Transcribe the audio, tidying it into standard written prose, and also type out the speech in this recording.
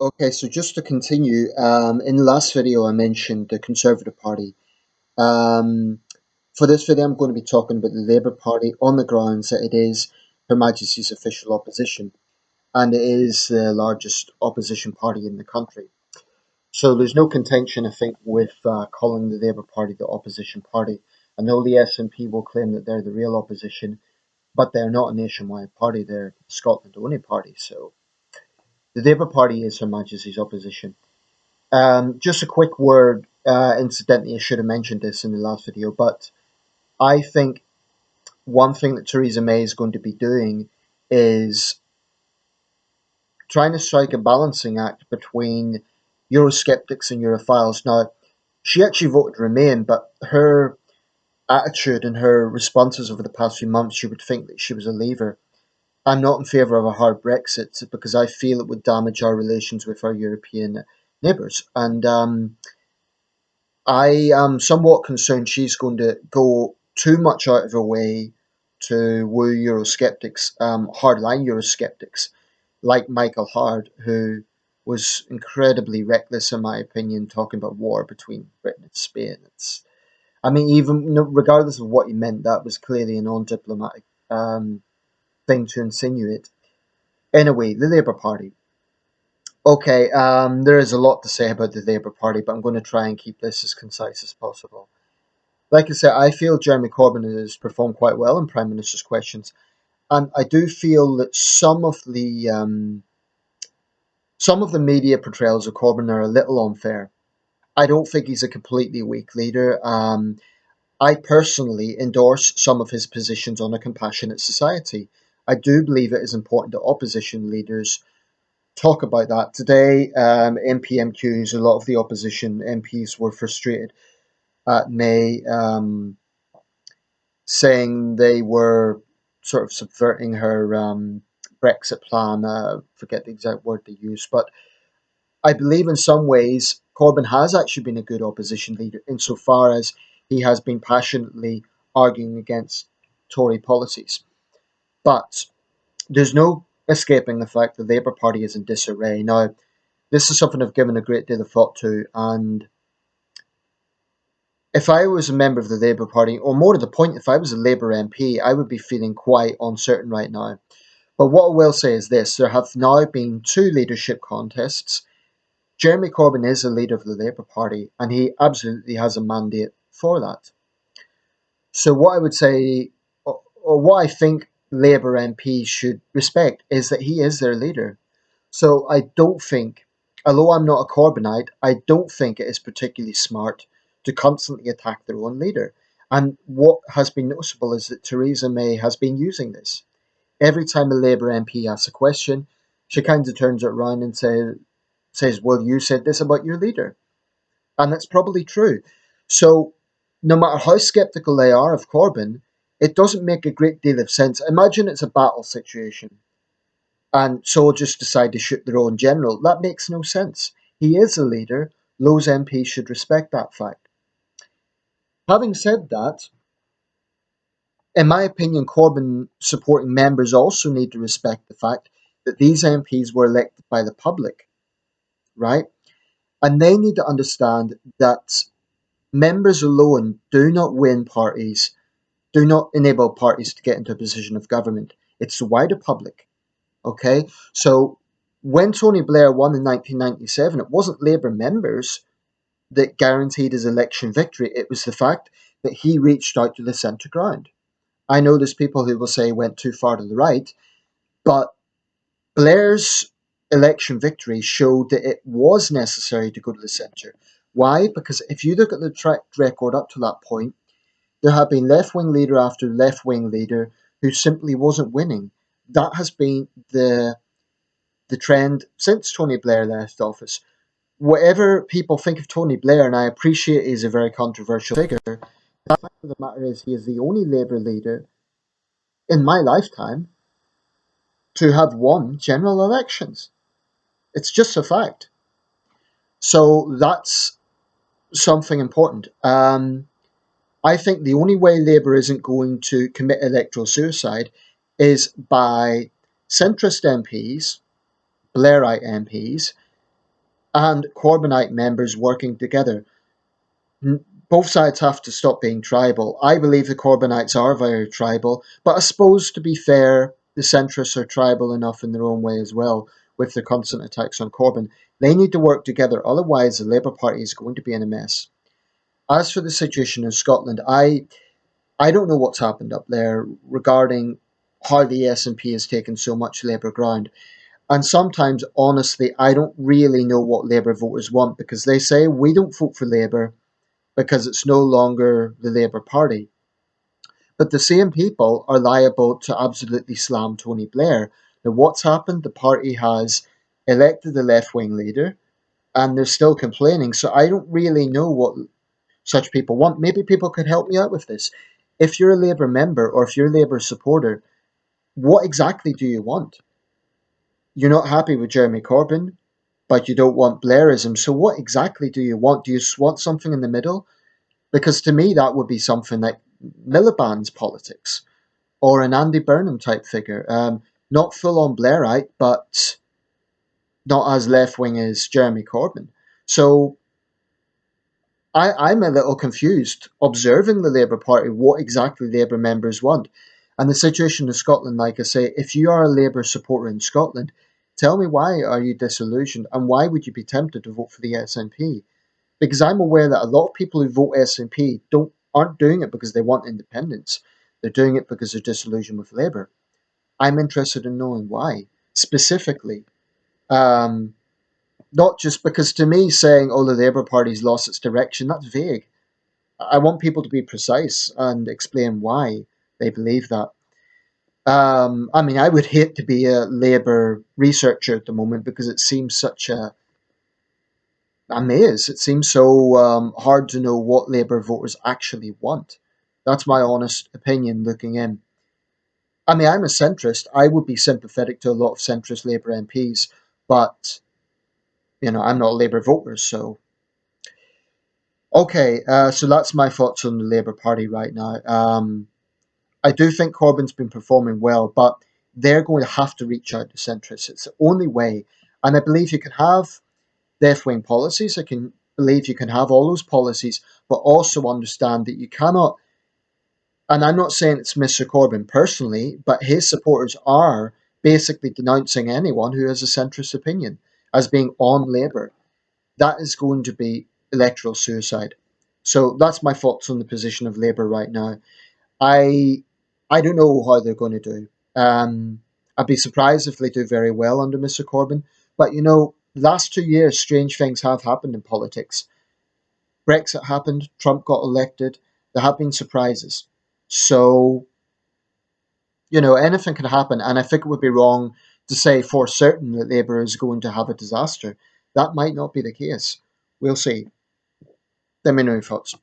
Okay, so just to continue, in the last video I mentioned the Conservative Party. Um, for this video, I'm going to be talking about the Labour Party on the grounds that it is Her Majesty's official opposition, and it is the largest opposition party in the country. So there's no contention, I think, with calling the Labour Party the opposition party. I know the SNP will claim that they're the real opposition, but they're not a nationwide party, they're Scotland only party. So the Labour Party is Her Majesty's opposition. Just a quick word. Incidentally, I should have mentioned this in the last video, but I think one thing that Theresa May is going to be doing is trying to strike a balancing act between Eurosceptics and Europhiles. Now, she actually voted Remain, but her attitude and her responses over the past few months, you would think that she was a Leaver. I'm not in favour of a hard Brexit because I feel it would damage our relations with our European neighbours. And I am somewhat concerned she's going to go too much out of her way to woo Eurosceptics, hardline Eurosceptics, like Michael Hard, who was incredibly reckless, in my opinion, talking about war between Britain and Spain. I mean, even regardless of what he meant, that was clearly an undiplomatic thing to insinuate. Anyway, the Labour Party. Okay, there is a lot to say about the Labour Party, but I'm going to try and keep this as concise as possible. Like I said, I feel Jeremy Corbyn has performed quite well in Prime Minister's questions, and I do feel that some of the media portrayals of Corbyn are a little unfair. I don't think he's a completely weak leader. I personally endorse some of his positions on a compassionate society. I do believe it is important that opposition leaders talk about that. Today, MPMQs, a lot of the opposition MPs were frustrated at May, saying they were sort of subverting her Brexit plan. Forget the exact word they used, but I believe in some ways Corbyn has actually been a good opposition leader insofar as he has been passionately arguing against Tory policies. But there's no escaping the fact the Labour Party is in disarray. Now, this is something I've given a great deal of thought to, and if I was a member of the Labour Party, or more to the point, if I was a Labour MP, I would be feeling quite uncertain right now. But what I will say is this: there have now been two leadership contests. Jeremy Corbyn is a leader of the Labour Party, and he absolutely has a mandate for that. So, what I would say, or what I think Labour MPs should respect, is that he is their leader. So, I don't think, although I'm not a Corbynite, I don't think it is particularly smart to constantly attack their own leader. And what has been noticeable is that Theresa May has been using this. Every time a Labour MP asks a question, she kind of turns it around and says, well, you said this about your leader. And that's probably true. So no matter how sceptical they are of Corbyn, it doesn't make a great deal of sense. Imagine it's a battle situation and soldiers decide to shoot their own general. That makes no sense. He is a leader. Those MPs should respect that fact. Having said that, in my opinion, Corbyn supporting members also need to respect the fact that these MPs were elected by the public, right? And they need to understand that members alone do not win parties, do not enable parties to get into a position of government. It's the wider public. Okay? So when Tony Blair won in 1997, it wasn't Labour members that guaranteed his election victory. It was the fact that he reached out to the centre ground. I know there's people who will say he went too far to the right, but Blair's election victory showed that it was necessary to go to the centre. Why? Because if you look at the track record up to that point, there have been left wing leader after left wing leader who simply wasn't winning. That has been the trend since Tony Blair left office. Whatever people think of Tony Blair, and I appreciate he's a very controversial figure, the fact of the matter is he is the only Labour leader in my lifetime to have won general elections. It's just a fact. So that's something important. I think the only way Labour isn't going to commit electoral suicide is by centrist MPs, Blairite MPs, and Corbynite members working together. Both sides have to stop being tribal. I believe the Corbynites are very tribal, but I suppose, to be fair, the centrists are tribal enough in their own way as well, with their constant attacks on Corbyn. They need to work together, otherwise the Labour Party is going to be in a mess. As for the situation in Scotland, I don't know what's happened up there regarding how the SNP has taken so much Labour ground. And sometimes, honestly, I don't really know what Labour voters want, because they say we don't vote for Labour because it's no longer the Labour Party. But the same people are liable to absolutely slam Tony Blair. Now, what's happened? The party has elected the left wing leader, and they're still complaining. So I don't really know what such people want. Maybe people could help me out with this. If you're a Labour member or if you're a Labour supporter, what exactly do you want? You're not happy with Jeremy Corbyn, but you don't want Blairism. So what exactly do you want? Do you want something in the middle? Because to me, that would be something like Miliband's politics or an Andy Burnham type figure. Not full on Blairite, but not as left wing as Jeremy Corbyn. So I'm a little confused observing the Labour Party, what exactly Labour members want. And the situation in Scotland, like I say, if you are a Labour supporter in Scotland, tell me, why are you disillusioned and why would you be tempted to vote for the SNP? Because I'm aware that a lot of people who vote SNP aren't doing it because they want independence. They're doing it because they're disillusioned with Labour. I'm interested in knowing why specifically. Um, Not just because, to me, saying, "Oh, the Labour Party's lost its direction," that's vague. I want people to be precise and explain why they believe that. I mean, I would hate to be a Labour researcher at the moment because it seems such a maze. It seems so hard to know what Labour voters actually want. That's my honest opinion looking in. I mean, I'm a centrist. I would be sympathetic to a lot of centrist Labour MPs, but I'm not a Labour voter, so okay. So that's my thoughts on the Labour Party right now. I do think Corbyn's been performing well, but they're going to have to reach out to centrists. It's the only way. And I believe you can have left wing policies. I can believe you can have all those policies, but also understand that you cannot. And I'm not saying it's Mr. Corbyn personally, but his supporters are basically denouncing anyone who has a centrist opinion as being on Labour. That is going to be electoral suicide. So that's my thoughts on the position of Labour right now. I I don't know how they're going to do. I'd be surprised if they do very well under Mr. Corbyn. But last 2 years, strange things have happened in politics. Brexit happened, Trump got elected. There have been surprises. So, anything can happen. And I think it would be wrong to say for certain that Labour is going to have a disaster. That might not be the case. We'll see. Let me know your thoughts.